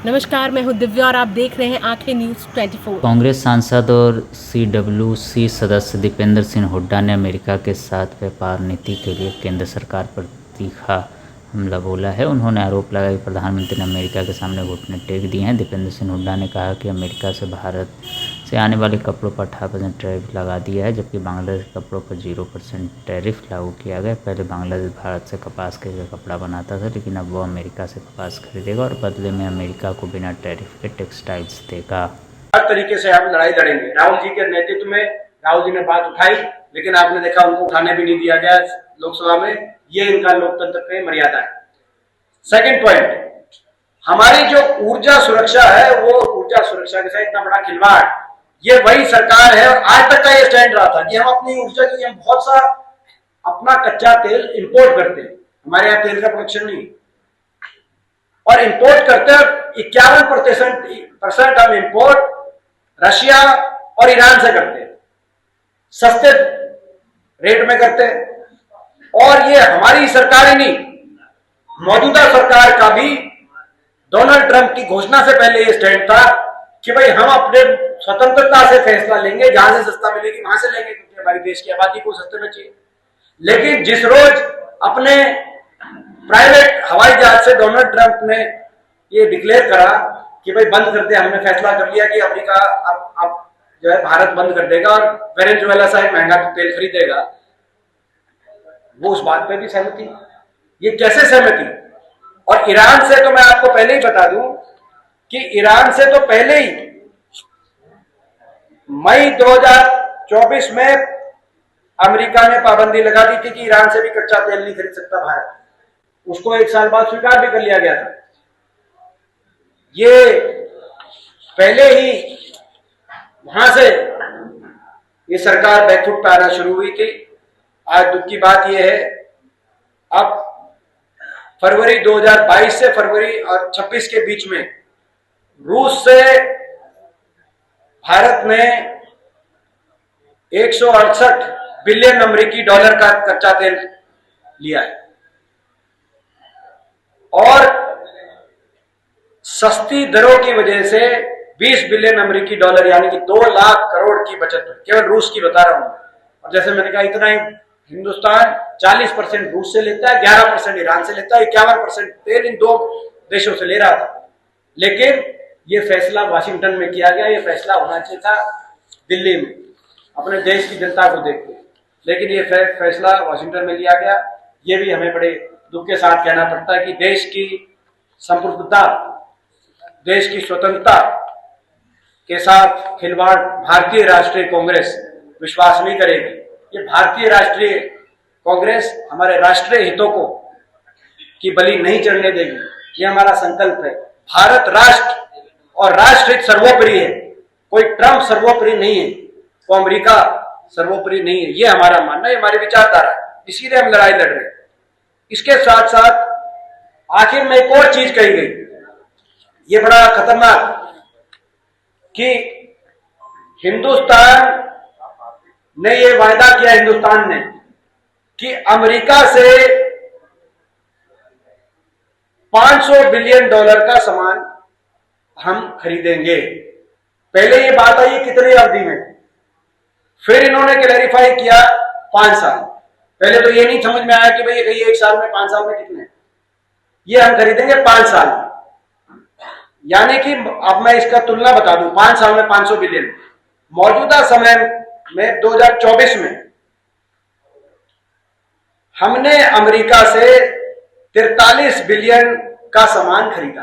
नमस्कार, मैं हूं दिव्या और आप देख रहे हैं आंखें न्यूज 24। कांग्रेस सांसद और सीडब्ल्यूसी सदस्य दीपेंद्र सिंह हुड्डा ने अमेरिका के साथ व्यापार नीति के लिए केंद्र सरकार पर तीखा हमला बोला है। उन्होंने आरोप लगाया कि प्रधानमंत्री ने अमेरिका के सामने घुटने टेक दिए हैं। दीपेंद्र सिंह हुड्डा ने कहा कि अमेरिका से भारत से आने वाले कपड़ों पर 18% टैरिफ लगा दिया है, जबकि बांग्लादेश के कपड़ों पर 0% टैरिफ लागू किया गया। पहले बांग्लादेश भारत से कपास के कपड़ा बनाता था, लेकिन अब वो अमेरिका से कपास खरीदेगा और बदले में अमेरिका को बिना टैरिफ के टेक्सटाइल्स देगा। हर तरीके से हम लड़ाई लड़ेंगे। राहुल जी के नेतृत्व में राहुल जी ने बात उठाई, लेकिन आपने देखा उनको उठाने भी नहीं दिया गया लोकसभा में। ये इनका लोकतंत्र पे मर्यादा है। सेकंड पॉइंट, हमारी जो ऊर्जा सुरक्षा है, वो ऊर्जा सुरक्षा के साथ इतना बड़ा खिलवाड़, ये वही सरकार है। और आज तक का ये स्टैंड रहा था कि हम अपनी ऊर्जा की, हम बहुत सा अपना कच्चा तेल इंपोर्ट करते हैं। हमारे यहाँ तेल का प्रोडक्शन नहीं, और इंपोर्ट करते हैं 51% हम इंपोर्ट रशिया और ईरान से करते हैं, सस्ते रेट में करते हैं। और ये हमारी सरकार ही नहीं, मौजूदा सरकार का भी डोनाल्ड ट्रंप की घोषणा से पहले ये स्टैंड था कि भाई हम अपने स्वतंत्रता से फैसला लेंगे, जहां से सस्ता मिलेगी वहां से लेंगे, क्योंकि हमारी देश की आबादी को सस्ते में चाहिए। लेकिन जिस रोज अपने प्राइवेट हवाई जहाज से डोनाल्ड ट्रंप ने ये डिक्लेयर करा कि भाई बंद कर दिया, हमने फैसला कर लिया कि अमेरिका अब जो है भारत बंद कर देगा और वेनेजुएला से महंगा तेल खरीदेगा, वो उस बात पे भी सहमति। ये कैसे सहमति? और ईरान से तो मैं आपको पहले ही बता दूं कि ईरान से तो पहले ही मई 2024 में अमेरिका ने पाबंदी लगा दी थी कि ईरान से भी कच्चा तेल नहीं खरीद सकता भारत। उसको 1 साल बाद स्वीकार भी कर लिया गया था। ये पहले ही वहां से ये सरकार बैकफुट पे आना शुरू हुई थी। आज दुख की बात यह है, अब फरवरी 2022 से फरवरी और 26 के बीच में रूस से भारत ने 168 बिलियन अमेरिकी डॉलर का कच्चा तेल लिया है और सस्ती दरों की वजह से 20 बिलियन अमेरिकी डॉलर यानी कि 2 लाख करोड़ की बचत हुई, केवल रूस की बता रहा हूं। और जैसे मैंने कहा, इतना ही हिंदुस्तान 40% रूस से लेता है, 11% ईरान से लेता है, 51% तेल इन 2 देशों से ले रहा था। लेकिन ये फैसला वाशिंगटन में किया गया, ये फैसला होना चाहिए था दिल्ली में, अपने देश की जनता को देखते, लेकिन ये फैसला वाशिंगटन में लिया गया। ये भी हमें बड़े दुख के साथ कहना पड़ता है कि देश की संप्रभुता, देश की स्वतंत्रता के साथ खिलवाड़ भारतीय राष्ट्रीय कांग्रेस विश्वास नहीं करेगी। ये भारतीय राष्ट्रीय कांग्रेस हमारे राष्ट्रीय हितों को की बलि नहीं चढ़ने देगी। ये हमारा संकल्प है। भारत राष्ट्र और राष्ट्र हित सर्वोपरि है, कोई ट्रंप सर्वोपरि नहीं है, वो अमेरिका सर्वोपरि नहीं है। ये हमारा मानना है, हमारी विचारधारा है, इसीलिए हम लड़ाई लड़ रहे हैं। इसके साथ साथ आखिर में एक और चीज कही गई, ये बड़ा खतरनाक, कि हिंदुस्तान ने ये वायदा किया, हिंदुस्तान ने, कि अमेरिका से 500 बिलियन डॉलर का सामान हम खरीदेंगे। पहले ये बात आई कितनी अवधि में, फिर इन्होंने क्लैरिफाई किया 5 साल। पहले तो ये नहीं समझ में आया कि भाई ये 1 साल में 5 साल में कितने, ये हम खरीदेंगे 5 साल। यानी कि अब मैं इसका तुलना बता दूं, 5 साल में 500 बिलियन, मौजूदा समय में 2024 में हमने अमेरिका से 43 बिलियन का सामान खरीदा,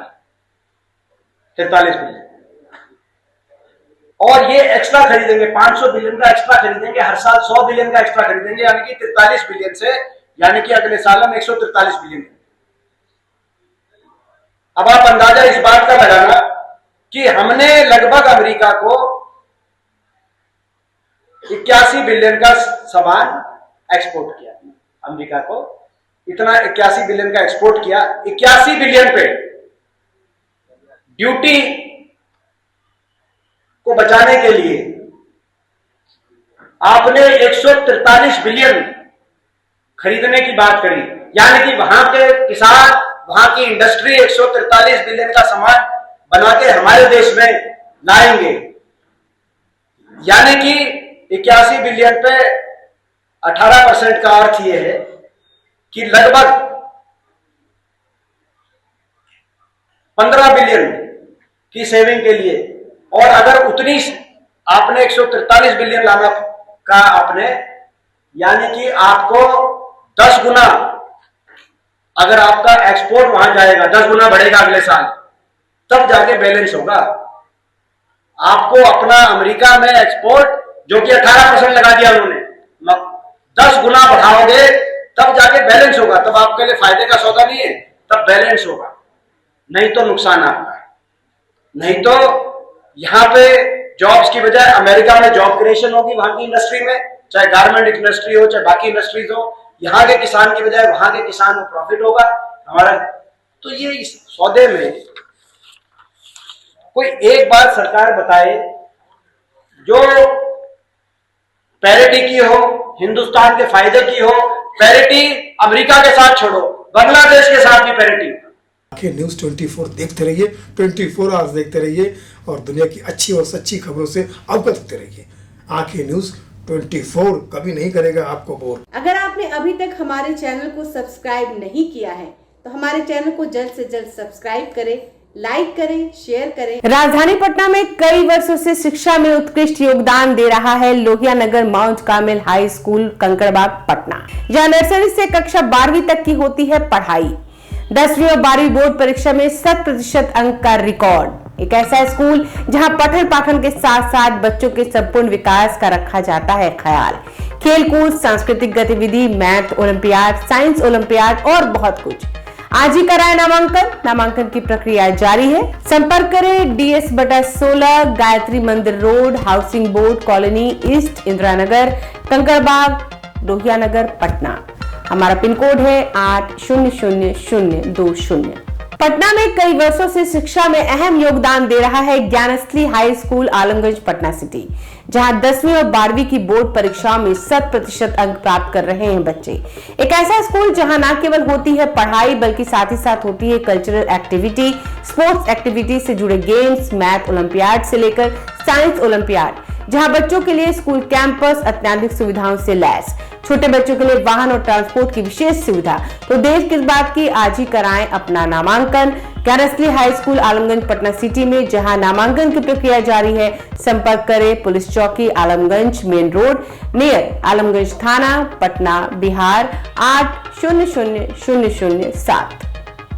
43 बिलियन, और ये एक्स्ट्रा खरीदेंगे, 500 बिलियन का एक्स्ट्रा खरीदेंगे, हर साल 100 बिलियन का एक्स्ट्रा खरीदेंगे, यानी कि 43 बिलियन से, यानी कि अगले साल हम 143 बिलियन। अब आप अंदाजा इस बात का लगाना कि हमने लगभग अमेरिका को 81 बिलियन का सामान एक्सपोर्ट किया। अमेरिका को इतना 81 बिलियन का एक्सपोर्ट किया। 81 बिलियन पे ड्यूटी को बचाने के लिए आपने 143 बिलियन खरीदने की बात करी, यानी कि वहां के किसान, वहां की इंडस्ट्री 143 बिलियन का सामान बना के हमारे देश में लाएंगे। यानी कि 81 बिलियन पे 18% का अर्थ यह है कि लगभग 15 बिलियन की सेविंग के लिए, और अगर उतनी आपने 143 बिलियन लाना का आपने, यानी कि आपको 10 गुना अगर आपका एक्सपोर्ट वहां जाएगा, 10 गुना बढ़ेगा अगले साल, तब जाके बैलेंस होगा। आपको अपना अमेरिका में एक्सपोर्ट जो कि 18% लगा दिया उन्होंने, 10 गुना बढ़ाओगे तब जाके बैलेंस होगा, तब आपके लिए फायदे का सौदा नहीं है, तब बैलेंस होगा, नहीं तो नुकसान आपका है। नहीं तो यहां पे जॉब्स की बजाय अमेरिका में जॉब क्रिएशन होगी वहां की इंडस्ट्री में, चाहे गारमेंट इंडस्ट्री हो चाहे बाकी इंडस्ट्रीज हो, यहां के किसान की बजाय वहां के किसान को प्रॉफिट होगा हमारा। तो ये इस सौदे में कोई एक बात सरकार बताए जो पैरिटी की हो, हिंदुस्तान के फायदे की हो। पैरिटी अमेरिका के साथ छोड़ो, बांग्लादेश के साथ भी पैरिटी। आंखें न्यूज़ 24 देखते रहिए, 24 आवर्स देखते रहिए और दुनिया की अच्छी और सच्ची खबरों से अवगत होते रहिए। आंखें न्यूज़ 24 कभी नहीं करेगा आपको बोर। अगर आपने अभी तक हमारे चैनल को सब्सक्राइब नहीं किया है तो हमारे चैनल को जल्द से जल्द सब्सक्राइब करें, लाइक करें, शेयर करें। राजधानी पटना में कई वर्षों से शिक्षा में उत्कृष्ट योगदान दे रहा है Lohia Nagar Mount Carmel High School Kankarbagh Patna, जहां नर्सरी से कक्षा 12वीं तक की होती है पढ़ाई। 10वीं और 12वीं बोर्ड परीक्षा में 100% अंक का रिकॉर्ड। एक ऐसा स्कूल जहां पठन पाठन के साथ साथ बच्चों के संपूर्ण विकास का रखा जाता है ख्याल। खेलकूद, सांस्कृतिक गतिविधि, मैथ ओलंपियाड, साइंस ओलंपियाड और बहुत कुछ। आज ही कराए नामांकन की प्रक्रिया जारी है। संपर्क करें DS/16 Gayatri Mandir Road, Housing Board Colony East, Indira Nagar, Kankarbagh, Lohia Nagar, Patna. हमारा पिन कोड है 800020। पटना में कई वर्षों से शिक्षा में अहम योगदान दे रहा है Gyansthali high school Alamganj Patna city, जहां 10वीं और 12वीं की बोर्ड परीक्षाओं में 100% अंक प्राप्त कर रहे हैं बच्चे। एक ऐसा स्कूल जहां न केवल होती है पढ़ाई बल्कि साथ ही साथ होती है कल्चरल एक्टिविटी, स्पोर्ट्स एक्टिविटी से जुड़े गेम्स, मैथ ओलंपियाड से लेकर साइंस ओलंपियाड, जहां बच्चों के लिए स्कूल कैंपस अत्याधुनिक सुविधाओं से लैस, छोटे बच्चों के लिए वाहन और ट्रांसपोर्ट की विशेष सुविधा। तो देर किस बात की, आज ही कराएं अपना नामांकन Gyansthali high school Alamganj Patna city में, जहां नामांकन की प्रक्रिया जारी है। संपर्क करें पुलिस चौकी Alamganj main road near Alamganj थाना, पटना, बिहार 800007।